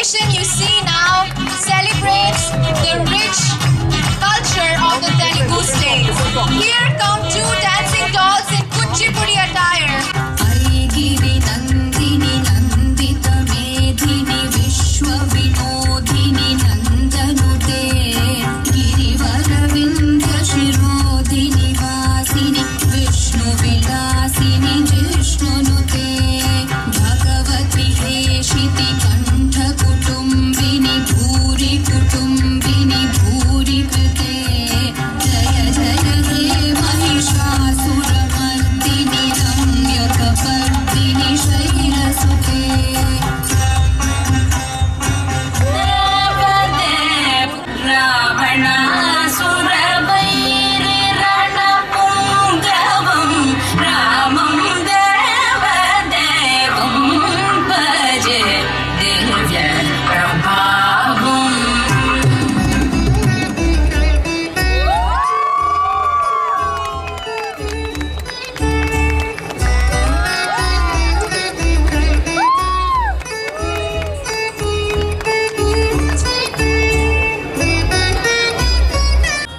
installation you see now celebrates the rich culture of the Telugu state. Here come two dancing dolls in Kuchipudi attire. Aigiri Nandini Nandita Medhini Vishwa Vinodhini Nandanute Girivara Vindhya Shirodhini Vasini Vishnu Vilasini Jishnunute Bhagavati Heshiti Kantha Kutumbini Bhuri Kutumbini Bhuri Krite Jaya Jaya He Mahishasuramardini Ramyakapardini Shairasute Devadev Ravanasurabairi Ranapungavam Ramam Devadevam Bhaje Divya Prabhavam.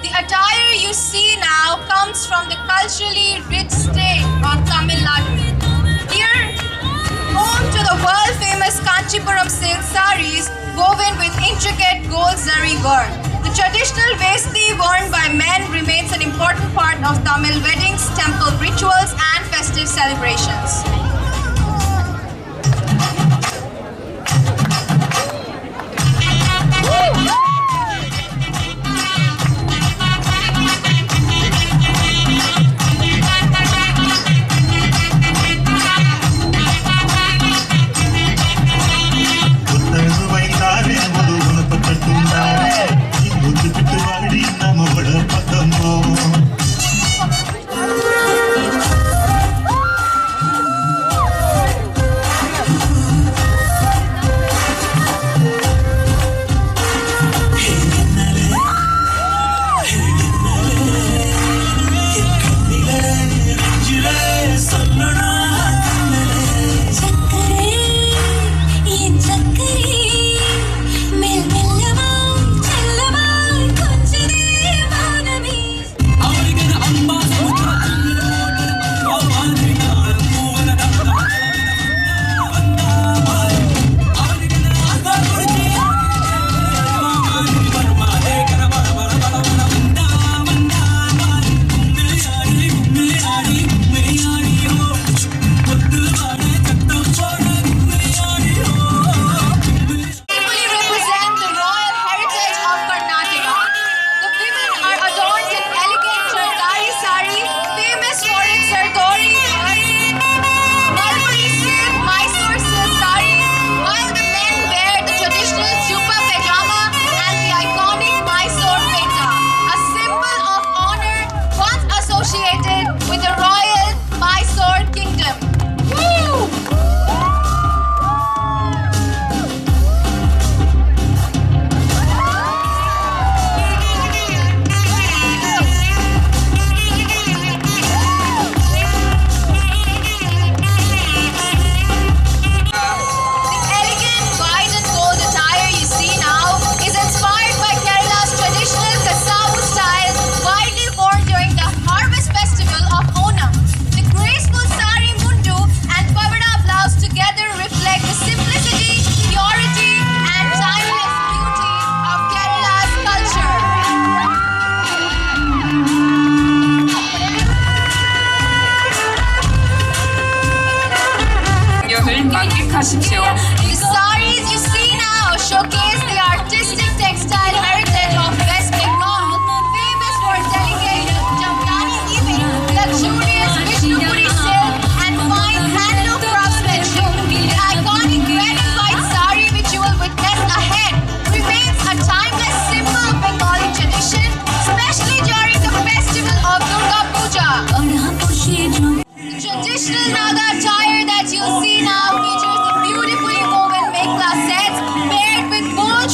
The attire you see now comes from the culturally rich state of Tamil Nadu. Here, home to the world-famous Kanchipuram silk sarees woven with intricate gold zari work. The traditional vesti worn by men remains an important part of Tamil weddings, temple rituals, and festive celebrations. ಬೈತಾರೆ ಮಧುವನ ಪಕ್ಕುಂತಾರೆ ಮುದ್ದು ಬಿಟ್ಟು ಮಾಡಿ ನಮ್ಮ ಒಳ ಪಕ್ಕಂಬೋ Fully represent the royal heritage of Karnataka. The women are adorned in elegant Chardari sari, famous for its Sardori mulberry silk Mysore silk sari, while the men wear the traditional chupa pajama and the iconic Mysore peta, a symbol of honor once associated with the royal Mysore kingdom. Woo! The elegant white and gold attire you see now is inspired by Kerala's traditional Kasavu style, widely worn during the harvest festival of Onam. The graceful sari mundu and pavada blouse together reflect the simplicity, purity, and timeless beauty of Kerala's culture. 공격을 만끽하십시오. The saris you see now showcase the artistic textile heritage of West Bengal, famous for delicate Jamdani weaving, luxurious Vishnupuri silk, and fine handloom craftsmanship. The iconic red and white sari, which you will witness ahead, remains a timeless symbol of Bengali tradition, especially during the festival of Durga Puja. The traditional Naga attire that you see now features the beautifully woven mekla sets paired with bold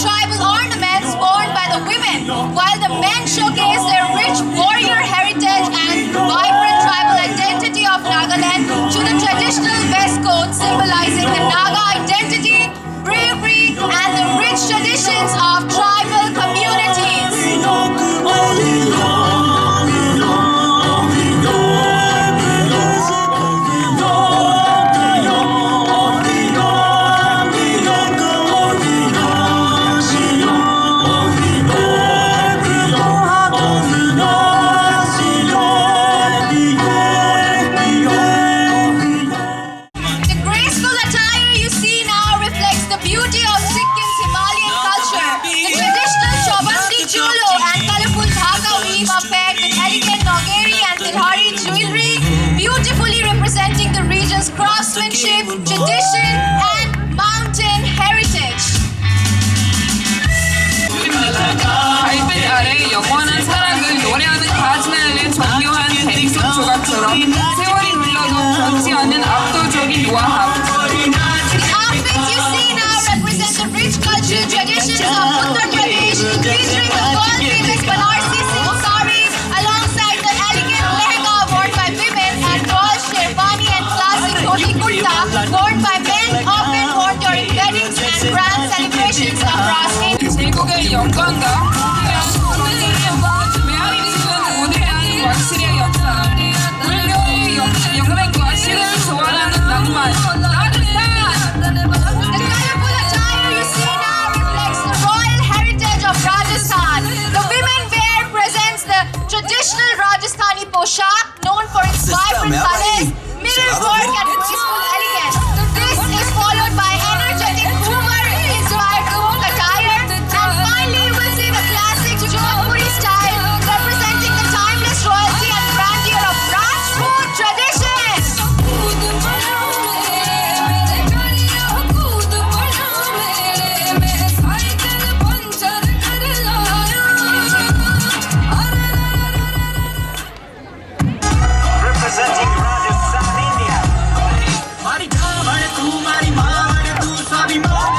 beauty of Sikkim's Himalayan culture. The traditional Chaubasti cholo and colorful dhaka weave are paired with elegant Nogari and Tilhari jewelry, beautifully representing the region's craftsmanship, tradition, and mountain heritage. 달빛 아래 영원한 사랑을 노래하는 타지마할을 정교한 뱅속 조각처럼 세월이 흘러도 변치 않는 압도적인 와합. The outfits you see now represent the rich cultural traditions of Uttar Pradesh, featuring the world-famous Banarsi silk sarees alongside the elegant lehenga worn by women and tall sherwani and classic dhoti kurta worn by men, often worn during weddings and grand celebrations across India. 제국의 영광과 메아리 지은 우대한 왕실의 역사, 물려의 영맹과 신을 소환하는 낭만, 라जस्थान. The colorful attire you see now reflects the royal heritage of Rajasthan. The women wear presents the traditional Rajasthani poshak, known for its vibrant colors, mirror work, and graceful elegance. This is followed by energetic Ghumar-inspired folk attire, and finally you will see the classic Jodhpuri style, representing the timeless royalty and grandeur of Rajput traditions. Representing Rajasthan, India. Mari Dhawan, tu mari Mawan, tu sabhi maan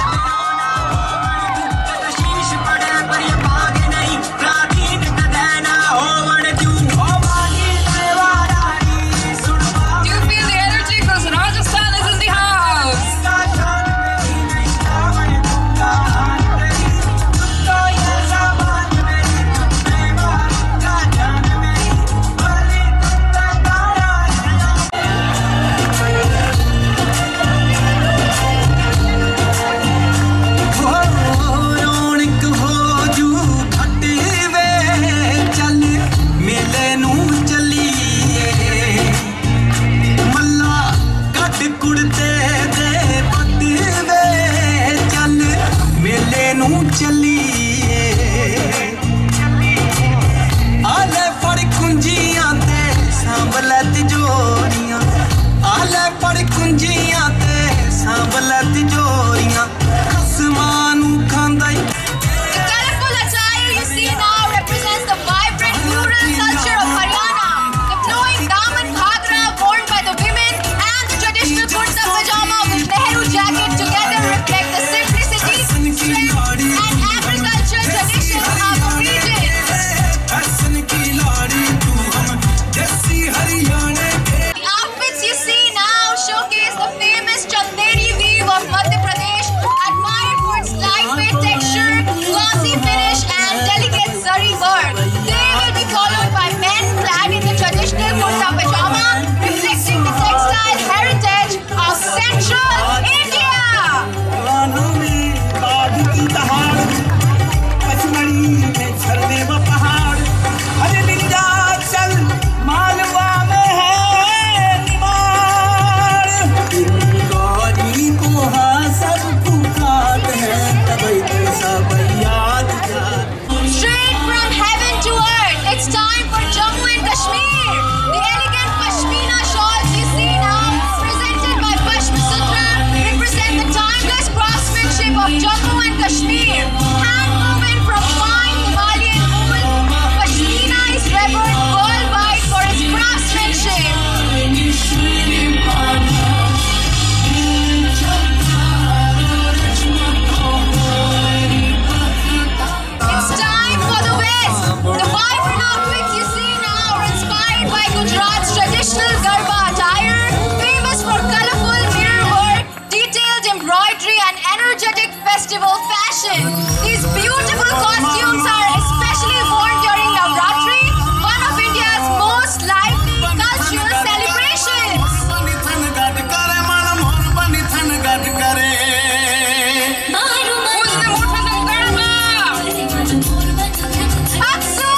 tera sheesh pade par ye baag nahi prateen ka dena hovan tu ho mali devadari sun Do you feel the energy? Because Rajasthan is in the house. ka jaan meri nahi dhawan tu kaan teri to ye zaman meri prema ka jaan meri bali ta taara ਰੌਣਕ ਹੋ ਜੂ ਖੱਟੀ ਵੇ ਚੱਲ ਮੇਲੇ ਨੂੰ ਚੱਲੀਏ ਮੱਲਾ ਕੱਢ ਕੁੜਤੇ ਦੇ ਪੱਟ ਵੇ ਚੱਲ ਮੇਲੇ ਨੂੰ ਚੱਲੀਏ ਆਲੇ ਫੜ ਕੁੰਜੀਆਂ ਤੇ ਸਾਂਭ ਲੈ ਤਿਜੋਰੀਆਂ ਆਲੇ ਫੜ ਕੁੰਜੀਆਂ ਤੇ ਸਾਂਭ ਲੈ ਤਿਜੋਰੀਆਂ ਖਸਮਾਂ ਨੂੰ ਖਾਂਦਾ ਈ The colorful attire you see now represents the vibrant rural culture of Haryana. The flowing daman ghagra worn by the women and the traditional kurta pajama with Nehru jacket together reflect the simplicity, strength, and agricultural traditions of the region. Hasan की लाड़ी तू हम जैसी हरियाणा के The outfits you see now showcase the famous Chanderi weave of Madhya Pradesh, admired for its lightweight texture, glossy finish, and delicate zari work. They will be followed by men clad in the traditional kurta pajama, reflecting the textile heritage of Central India. कानों में बाग की दहाड़ पचमढ़ी में झरने व पहाड़ अरे विंध्याचल मालवा में है निमाड़ गौरी को हाँ सब पुकार है तभी तो सब याद याद Straight from heaven to earth, it's time for Jammu and Kashmir. The elegant Pashmina shawls you see now, presented by Pashma Sutra, represent the timeless craftsmanship of Jammu and Kashmir. Hand-woven from fine Himalayan wool, Pashmina is revered worldwide for its craftsmanship. It's time for the West. The vibrant outfits you see now are inspired by Gujarat's traditional Garba attire, famous for colorful mirror work, detailed embroidery, and energetic festival fashion. These beautiful costumes are especially worn during Navratri, one of India's most lively cultural celebrations. बनी थन गट करे मन मोर बनी थन गट करे Who's the Murtaza Garba? Aksu!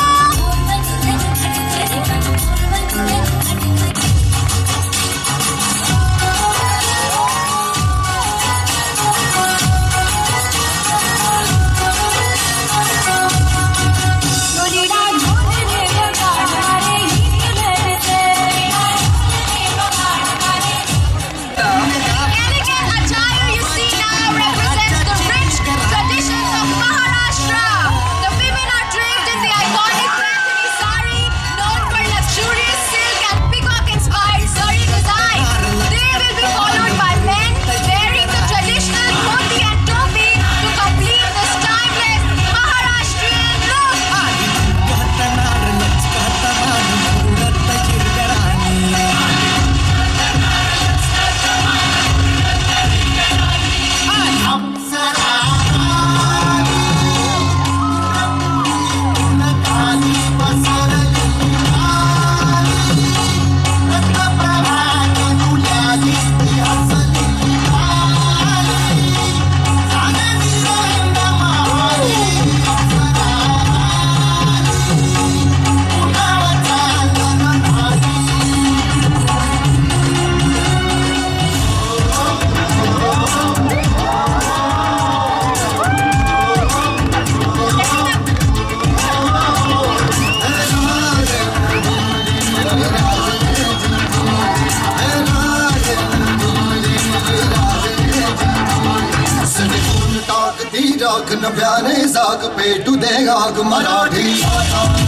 राख नव्याने जाग पेटू दे आग मराठी